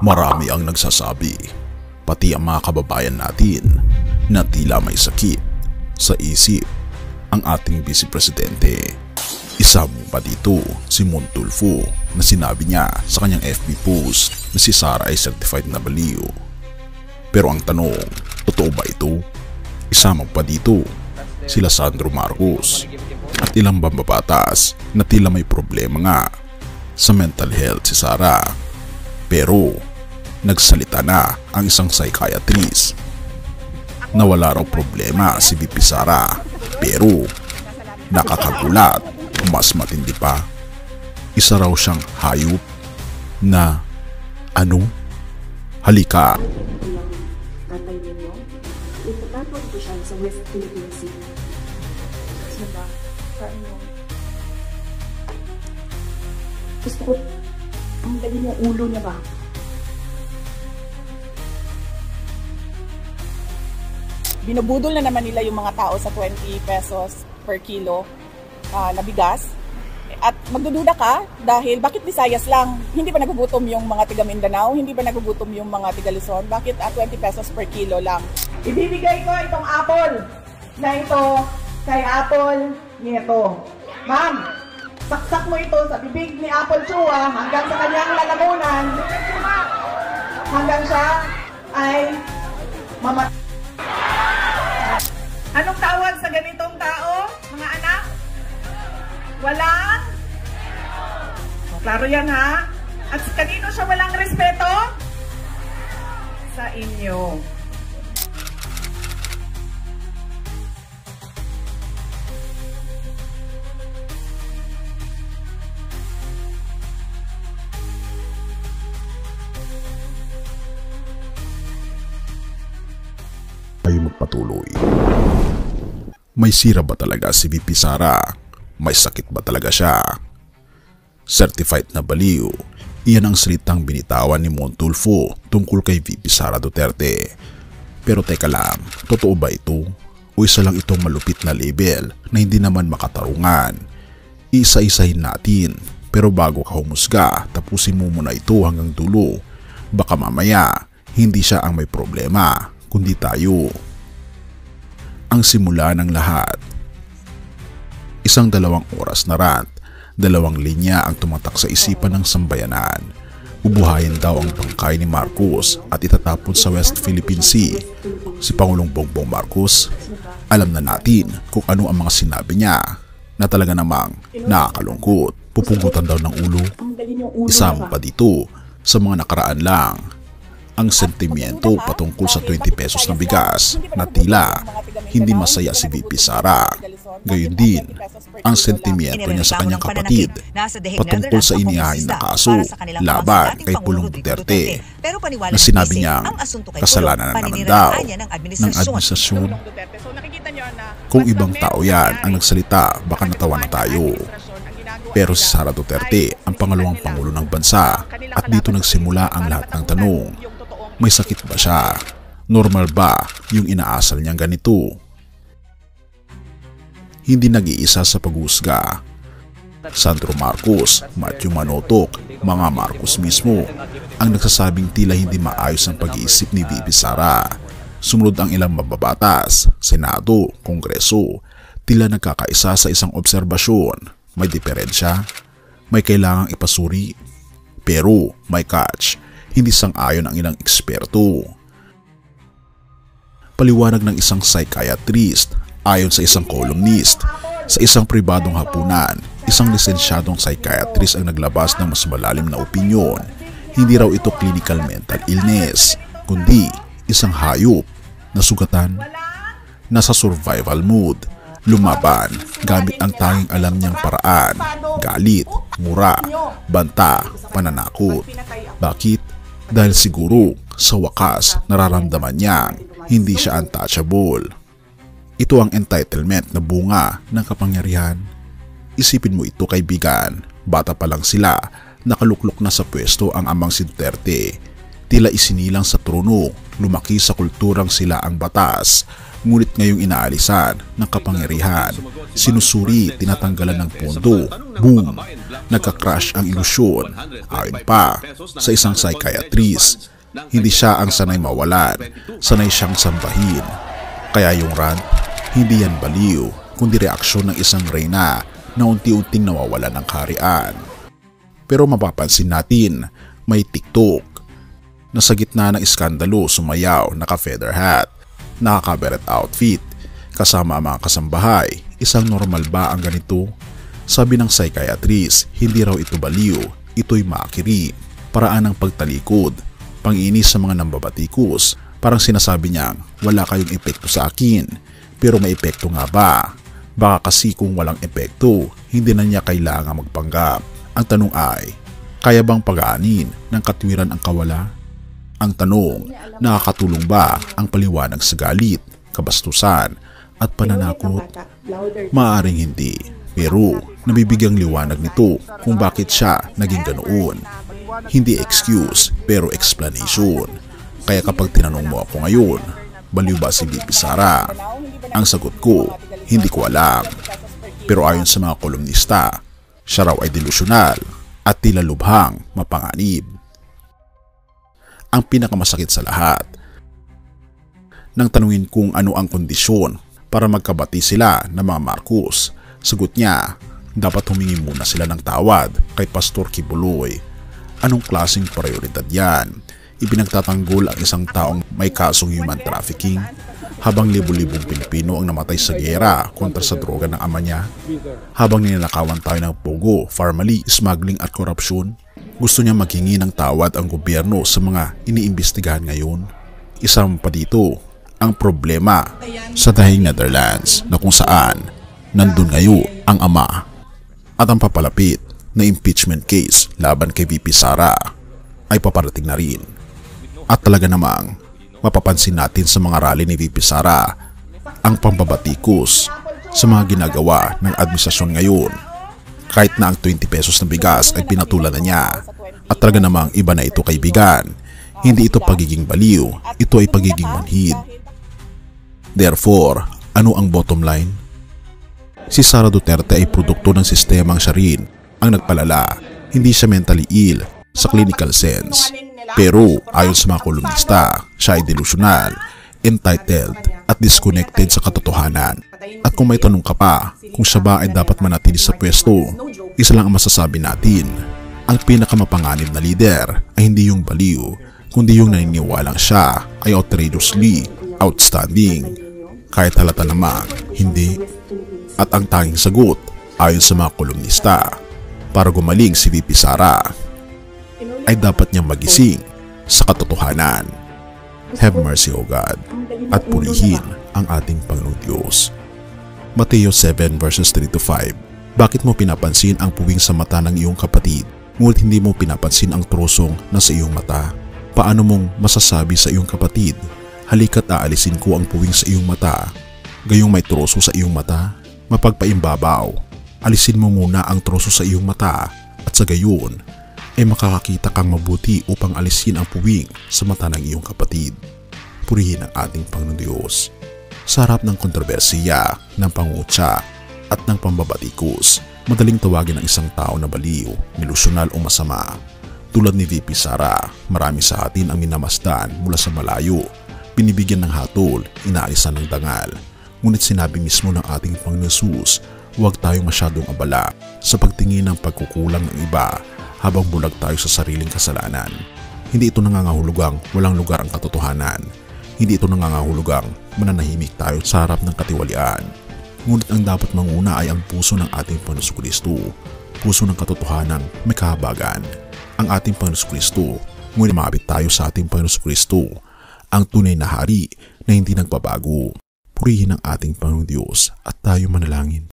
Marami ang nagsasabi, pati ang mga kababayan natin, na tila may sakit sa isip ang ating Vice Presidente. Isa mo pa dito si Mon Tulfo na sinabi niya sa kanyang FB post na si Sara ay certified na baliw. Pero ang tanong, totoo ba ito? Isama pa dito sila Sandro Marcos at ilang mambabatas na tila may problema nga sa mental health si Sara. Pero nagsalita na ang isang psychiatrist na wala raw problema si VP Sara, pero nakakagulat, mas matindi pa, isa raw siyang hayop na halika. Tatay ninyo, itatapon ko siya sa West Philippine Sea. Diba? Paano? Gusto ko, ang galing yung ulo niya ba? Binubudol na naman nila yung mga tao sa 20 pesos per kilo na bigas. At magdududa ka dahil bakit Visayas lang? Hindi ba nagugutom yung mga tiga Mindanao? Hindi ba nagugutom yung mga tiga Luzon? Bakit 20 pesos per kilo lang? Ibibigay ko itong apple na ito kay Apple Nieto. Ma'am, saksak mo ito sa bibig ni Apple Chua hanggang sa kanyang lalamunan hanggang siya ay mamatay. Anong tawag sa ganitong tao, mga anak? Walang? Klaro yan ha? At kanino siya walang respeto? Sa inyo. Tayo magpatuloy. May sira ba talaga si VP Sara? May sakit ba talaga siya? Certified na baliw, iyan ang salitang binitawan ni Mon Tulfo tungkol kay VP Sara Duterte. Pero teka lang, totoo ba ito? O isa lang itong malupit na label na hindi naman makatarungan? Isa-isahin natin, pero bago ka humusga, tapusin mo muna ito hanggang dulo. Baka mamaya, hindi siya ang may problema, kundi tayo. Ang simula ng lahat. Isang 2 oras na rant, 2 linya ang tumatak sa isipan ng sambayanan. Ubuhayin daw ang bangkay ni Marcos at itatapon sa West Philippine Sea. Si Pangulong Bongbong Marcos, alam na natin kung ano ang mga sinabi niya na talaga namang nakakalungkot. Pupugutan daw ng ulo. Isama pa dito sa mga nakaraan lang ang sentimiento patungkol sa 20 pesos na bigas na tila hindi masaya si VP Sara. Gayon din ang sentimiento niya sa kanyang kapatid patungkol sa inihain na kaso laban kay Pulong Duterte na sinabi niyang kasalanan na naman daw ng administrasyon. Kung ibang tao yan ang nagsalita, baka natawa na tayo. Pero si Sara Duterte ang pangalawang pangulo ng bansa at dito nagsimula ang lahat ng tanong. May sakit ba siya? Normal ba yung inaasal niyang ganito? Hindi nag-iisa sa paghusga. Sandro Marcos, Matthew Manotok, mga Marcos mismo ang nagsasabing tila hindi maayos ang pag-iisip ni VP Sara. Sumunod ang ilang mababatas, Senado, Kongreso, tila nagkakaisa sa isang obserbasyon. May diferensya, may kailangang ipasuri, pero may catch. Hindi sang-ayon ang ilang eksperto. Paliwanag ng isang psychiatrist, ayon sa isang columnist, sa isang pribadong hapunan, isang lisensyadong psychiatrist ang naglabas ng mas malalim na opinyon. Hindi raw ito clinical mental illness, kundi isang hayop na sugatan, nasa survival mood, lumaban gamit ang tanging alam niyang paraan, galit, mura, banta, pananakot. Bakit? Dahil siguro sa wakas nararamdaman niyang hindi siya untouchable. Ito ang entitlement na bunga ng kapangyarihan. Isipin mo ito, kaibigan, bata pa lang sila, nakaluklok na sa pwesto ang amang si Duterte. Tila isinilang sa trono, lumaki sa kulturang sila ang batas, ngunit ngayong inaalisan ng kapangyarihan, sinusuri, tinatanggalan ng pondo, boom, nagka-crash ang ilusyon. Ayon pa sa isang psychiatrist, hindi siya ang sanay mawalan, sanay siyang sambahin. Kaya yung rant, hindi yan baliw, kundi reaksyon ng isang reyna na unti-unting nawawala ng kaharian. Pero mapapansin natin, may TikTok na sa gitna ng iskandalo sumayaw, naka-feather hat, naka-beret outfit, kasama ang mga kasambahay. Isang normal ba ang ganito? Sabi ng psychiatrist, hindi raw ito baliw, ito'y makiri, paraan ng pagtalikod, panginis sa mga nambabatikos. Parang sinasabi niyang, wala kayong epekto sa akin, pero may epekto nga ba? Baka kasi kung walang epekto, hindi na niya kailangan magpanggap. Ang tanong ay, kaya bang pag-aanin ng katwiran ang kawala? Ang tanong, nakakatulong ba ang paliwanag sa galit, kabastusan, at pananakot? Maaaring hindi, pero nabibigyang liwanag nito kung bakit siya naging ganoon. Hindi excuse, pero explanation. Kaya kapag tinanong mo ako ngayon, baliw ba si VP Sara? Ang sagot ko, hindi ko alam. Pero ayon sa mga kolumnista, siya raw ay delusyonal at tila lubhang mapanganib. Ang pinakamasakit sa lahat, nang tanungin kung ano ang kondisyon para magkabati sila ng mga Marcos, sagot niya, dapat humingi muna sila ng tawad kay Pastor Kibuloy. Anong klaseng prioridad yan? Ipinagtatanggol ang isang taong may kasong human trafficking habang libu-libong Pilipino ang namatay sa giyera kontra sa droga ng ama niya? Habang ninanakawan tayo ng pogo, family, smuggling at korupsyon? Gusto niya maghingi ng tawad ang gobyerno sa mga iniimbestigahan ngayon? Isang pa dito, ang problema sa dahing Netherlands na kung saan nandun ngayon ang ama at ang papalapit na impeachment case laban kay VP Sara ay paparating na rin. At talaga namang mapapansin natin sa mga rally ni VP Sara ang pambabatikos sa mga ginagawa ng administrasyon ngayon. Kahit na ang 20 pesos na bigas ay pinatulan na niya. At talaga namang iba na ito kaibigan. Hindi ito pagiging baliw, ito ay pagiging manhid. Therefore, ano ang bottom line? Si Sara Duterte ay produkto ng sistemang siya rin ang nagpalala. Hindi siya mentally ill sa clinical sense. Pero ayon sa mga kolumnista, siya ay delusional, entitled at disconnected sa katotohanan. At kung may tanong ka pa kung siya ba ay dapat manatili sa pwesto, isa lang ang masasabi natin. Ang pinakamapanganib na leader ay hindi yung baliw, kundi yung naniniwalang siya ay outrageously outstanding. Kahit halata namang hindi. At ang tanging sagot ayon sa mga kolumnista para gumaling si VP Sara ay dapat niyang magising sa katotohanan. Have mercy, O God, at purihin ang ating Panginoong Diyos. Mateo 7 verses 3-5. Bakit mo pinapansin ang puwing sa mata ng iyong kapatid, ngunit hindi mo pinapansin ang trosong na sa iyong mata? Paano mong masasabi sa iyong kapatid, halika't aalisin ko ang puwing sa iyong mata, gayong may troso sa iyong mata? Mapagpaimbabaw, alisin mo muna ang troso sa iyong mata at sa gayon ay makakakita kang mabuti upang alisin ang puwing sa mata ng iyong kapatid. Purihin ang ating Panginoon Diyos. Sa harap ng kontrobersiya, ng pangutya at ng pambabatikos, madaling tawagin ang isang tao na baliw, delusyonal o masama. Tulad ni VP Sara, marami sa atin ang minamasdan mula sa malayo, binibigyan ng hatol, inaalisan ng dangal. Ngunit sinabi mismo ng ating Panginoon Jesus, huwag tayong masyadong abala sa pagtingin ng pagkukulang ng iba habang bulag tayo sa sariling kasalanan. Hindi ito nangangahulugang walang lugar ang katotohanan. Hindi ito nangangahulugang mananahimik tayo sa harap ng katiwalian. Ngunit ang dapat manguna ay ang puso ng ating Panginoon Kristo, puso ng katotohanan may kahabagan. Ang ating Panginoon Kristo, ngunit maabit tayo sa ating Panginoon Kristo, ang tunay na hari na hindi nagbabago. Purihin ang ating Panginoong Diyos at tayo manalangin.